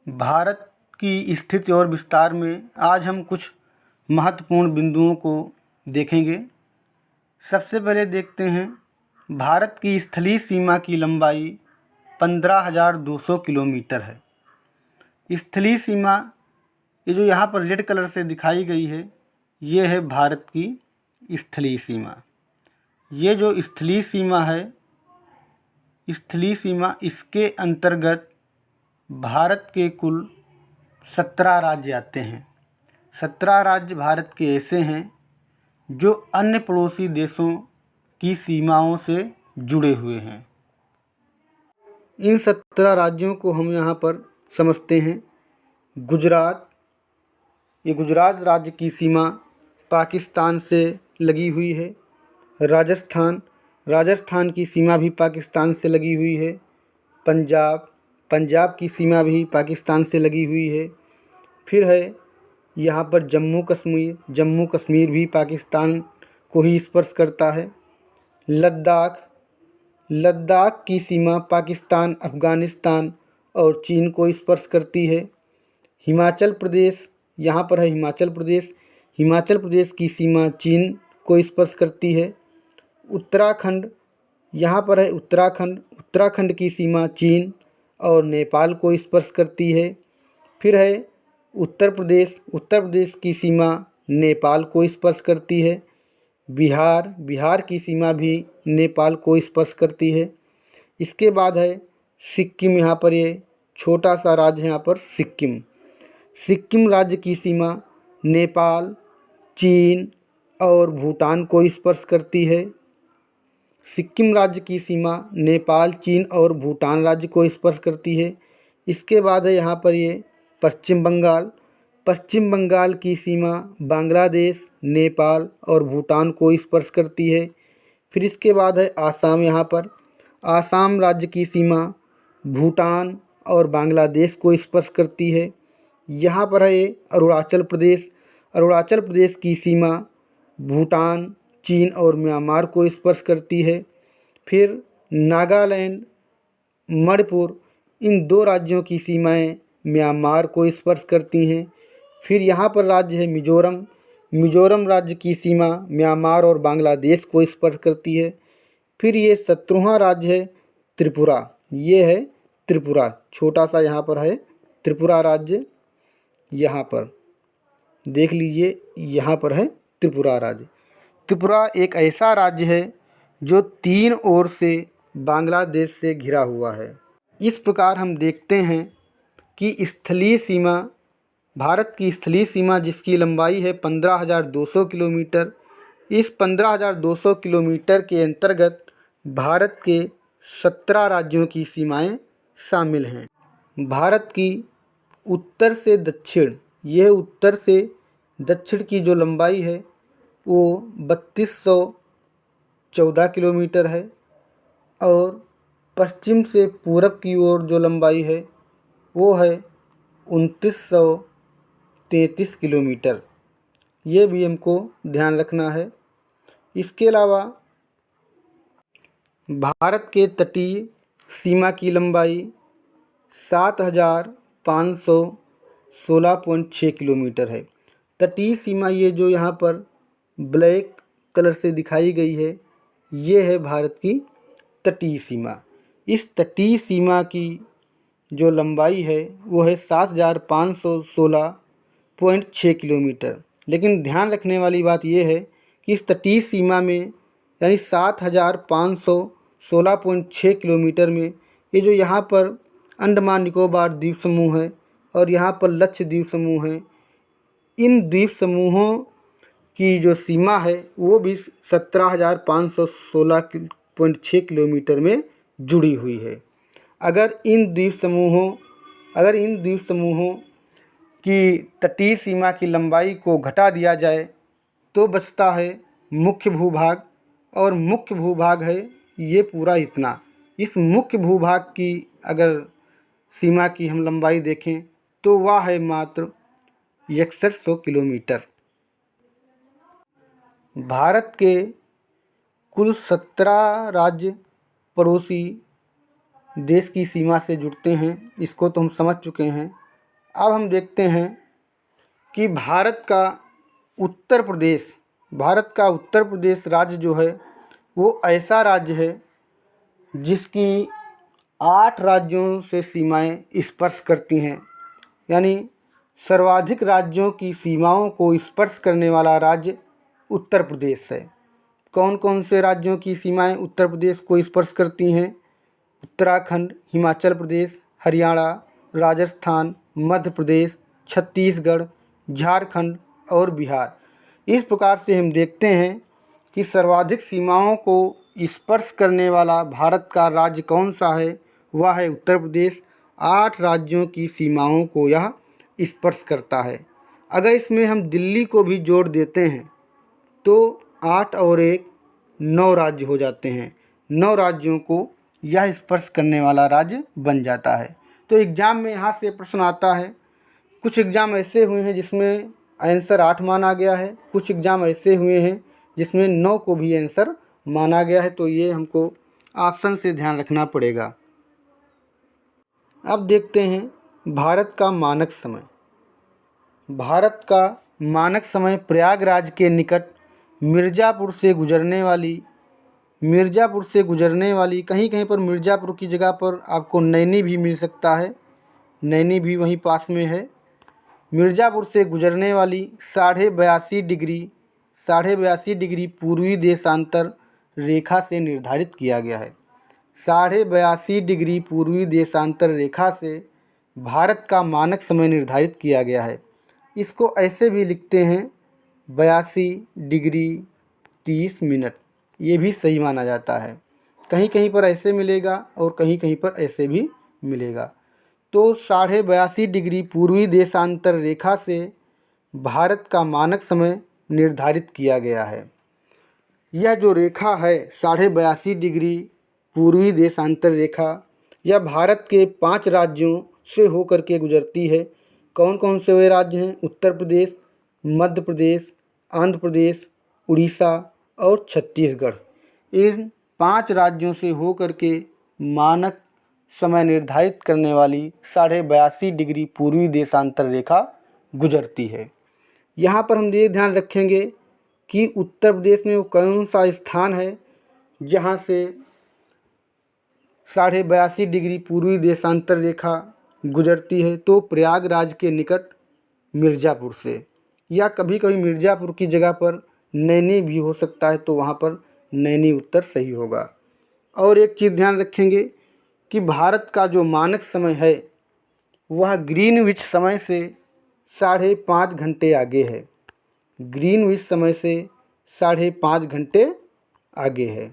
भारत की स्थिति और विस्तार में आज हम कुछ महत्वपूर्ण बिंदुओं को देखेंगे। सबसे पहले देखते हैं, भारत की स्थलीय सीमा की लंबाई 15,200 किलोमीटर है। स्थलीय सीमा ये जो यहाँ पर रेड कलर से दिखाई गई है, ये है भारत की स्थलीय सीमा। ये जो स्थलीय सीमा है, स्थलीय सीमा इसके अंतर्गत भारत के कुल 17 राज्य आते हैं। 17 राज्य भारत के ऐसे हैं जो अन्य पड़ोसी देशों की सीमाओं से जुड़े हुए हैं। इन 17 राज्यों को हम यहाँ पर समझते हैं। गुजरात, ये गुजरात राज्य की सीमा पाकिस्तान से लगी हुई है। राजस्थान, राजस्थान की सीमा भी पाकिस्तान से लगी हुई है। पंजाब, पंजाब की सीमा भी पाकिस्तान से लगी हुई है। फिर है यहाँ पर जम्मू कश्मीर, जम्मू कश्मीर भी पाकिस्तान को ही स्पर्श करता है। लद्दाख, लद्दाख की सीमा पाकिस्तान, अफ़गानिस्तान और चीन को स्पर्श करती है। हिमाचल प्रदेश, यहाँ पर है हिमाचल प्रदेश, हिमाचल प्रदेश की सीमा चीन को स्पर्श करती है। उत्तराखंड, यहाँ पर है उत्तराखंड, उत्तराखंड की सीमा चीन और नेपाल को स्पर्श करती है। फिर है उत्तर प्रदेश, उत्तर प्रदेश की सीमा नेपाल को स्पर्श करती है। बिहार, बिहार की सीमा भी नेपाल को स्पर्श करती है। इसके बाद है सिक्किम, यहाँ पर ये छोटा सा राज्य है यहाँ पर सिक्किम। सिक्किम राज्य की सीमा नेपाल, चीन और भूटान को स्पर्श करती है। सिक्किम राज्य की सीमा नेपाल, चीन और भूटान राज्य को स्पर्श करती है। इसके बाद है यहाँ पर ये पश्चिम बंगाल, पश्चिम बंगाल की सीमा बांग्लादेश, नेपाल और भूटान को स्पर्श करती है। फिर इसके बाद है आसाम, यहाँ पर आसाम राज्य की सीमा भूटान और बांग्लादेश को स्पर्श करती है। यहाँ पर है अरुणाचल प्रदेश, अरुणाचल प्रदेश की सीमा भूटान, चीन और म्यांमार को स्पर्श करती है। फिर नागालैंड, मणिपुर, इन दो राज्यों की सीमाएं म्यांमार को स्पर्श करती हैं। फिर यहाँ पर राज्य है मिजोरम, मिजोरम राज्य की सीमा म्यांमार और बांग्लादेश को स्पर्श करती है। फिर ये 17वां राज्य है त्रिपुरा, ये है त्रिपुरा, छोटा सा यहाँ पर है त्रिपुरा राज्य, यहाँ पर देख लीजिए, यहाँ पर है त्रिपुरा राज्य। त्रिपुरा एक ऐसा राज्य है जो 3 ओर से बांग्लादेश से घिरा हुआ है। इस प्रकार हम देखते हैं कि स्थलीय सीमा, भारत की स्थलीय सीमा जिसकी लंबाई है 15,200 किलोमीटर, इस 15,200 किलोमीटर के अंतर्गत भारत के 17 राज्यों की सीमाएं शामिल हैं। भारत की उत्तर से दक्षिण, यह उत्तर से दक्षिण की जो लंबाई है वो 3214 किलोमीटर है और पश्चिम से पूरब की ओर जो लंबाई है वो है 2933 किलोमीटर। ये भी हमको ध्यान रखना है। इसके अलावा भारत के तटीय सीमा की लंबाई 7,516.6 किलोमीटर है। तटीय सीमा, ये जो यहाँ पर ब्लैक कलर से दिखाई गई है, ये है भारत की तटीय सीमा। इस तटीय सीमा की जो लंबाई है वो है 7,516.6 किलोमीटर। लेकिन ध्यान रखने वाली बात ये है कि इस तटीय सीमा में यानी 7,516.6 किलोमीटर में ये जो यहाँ पर अंडमान निकोबार द्वीप समूह है और यहाँ पर लक्षद्वीप समूह है, इन द्वीप समूहों की जो सीमा है वो भी 17,516.6 किलोमीटर में जुड़ी हुई है। अगर इन द्वीप समूहों की तटीय सीमा की लंबाई को घटा दिया जाए तो बचता है मुख्य भूभाग, और मुख्य भूभाग है ये पूरा इतना। इस मुख्य भूभाग की अगर सीमा की हम लंबाई देखें तो वह है मात्र 6100 किलोमीटर। भारत के कुल 17 राज्य पड़ोसी देश की सीमा से जुड़ते हैं, इसको तो हम समझ चुके हैं। अब हम देखते हैं कि भारत का उत्तर प्रदेश राज्य जो है वो ऐसा राज्य है जिसकी 8 राज्यों से सीमाएं स्पर्श करती हैं। यानी सर्वाधिक राज्यों की सीमाओं को स्पर्श करने वाला राज्य उत्तर प्रदेश है। कौन कौन से राज्यों की सीमाएं उत्तर प्रदेश को स्पर्श करती हैं? उत्तराखंड, हिमाचल प्रदेश, हरियाणा, राजस्थान, मध्य प्रदेश, छत्तीसगढ़, झारखंड और बिहार। इस प्रकार से हम देखते हैं कि सर्वाधिक सीमाओं को स्पर्श करने वाला भारत का राज्य कौन सा है? वह है उत्तर प्रदेश। 8 राज्यों की सीमाओं को यह स्पर्श करता है। अगर इसमें हम दिल्ली को भी जोड़ देते हैं तो 8 और 1 9 राज्य हो जाते हैं। 9 राज्यों को यह स्पर्श करने वाला राज्य बन जाता है। तो एग्ज़ाम में यहाँ से प्रश्न आता है। कुछ एग्ज़ाम ऐसे हुए हैं जिसमें आंसर 8 माना गया है, कुछ एग्ज़ाम ऐसे हुए हैं जिसमें 9 को भी आंसर माना गया है। तो ये हमको ऑप्शन से ध्यान रखना पड़ेगा। अब देखते हैं भारत का मानक समय। भारत का मानक समय प्रयागराज के निकट मिर्ज़ापुर से गुजरने वाली कहीं कहीं पर मिर्ज़ापुर की जगह पर आपको नैनी भी मिल सकता है। नैनी भी वहीं पास में है। मिर्ज़ापुर से गुजरने वाली 82.5 डिग्री पूर्वी देशांतर रेखा से निर्धारित किया गया है। 82.5 डिग्री पूर्वी देशांतर रेखा से भारत का मानक समय निर्धारित किया गया है। इसको ऐसे भी लिखते हैं 82 डिग्री 30 मिनट। ये भी सही माना जाता है। कहीं कहीं पर ऐसे मिलेगा और कहीं कहीं पर ऐसे भी मिलेगा। तो 82.5 डिग्री पूर्वी देशांतर रेखा से भारत का मानक समय निर्धारित किया गया है। यह जो रेखा है 82.5 डिग्री पूर्वी देशांतर रेखा, यह भारत के 5 राज्यों से होकर के गुजरती है। कौन कौन से वे राज्य हैं? उत्तर प्रदेश, मध्य प्रदेश, आंध्र प्रदेश, उड़ीसा और छत्तीसगढ़। इन 5 राज्यों से होकर के मानक समय निर्धारित करने वाली 82.5 डिग्री पूर्वी देशांतर रेखा गुजरती है। यहाँ पर हम ये ध्यान रखेंगे कि उत्तर प्रदेश में वो कौन सा स्थान है जहाँ से 82.5 डिग्री पूर्वी देशांतर रेखा गुजरती है। तो प्रयागराज के निकट मिर्ज़ापुर से, या कभी कभी मिर्ज़ापुर की जगह पर नैनी भी हो सकता है, तो वहाँ पर नैनी उत्तर सही होगा। और एक चीज़ ध्यान रखेंगे कि भारत का जो मानक समय है वह ग्रीनविच समय से 5.5 घंटे आगे है। ग्रीनविच समय से 5.5 घंटे आगे है।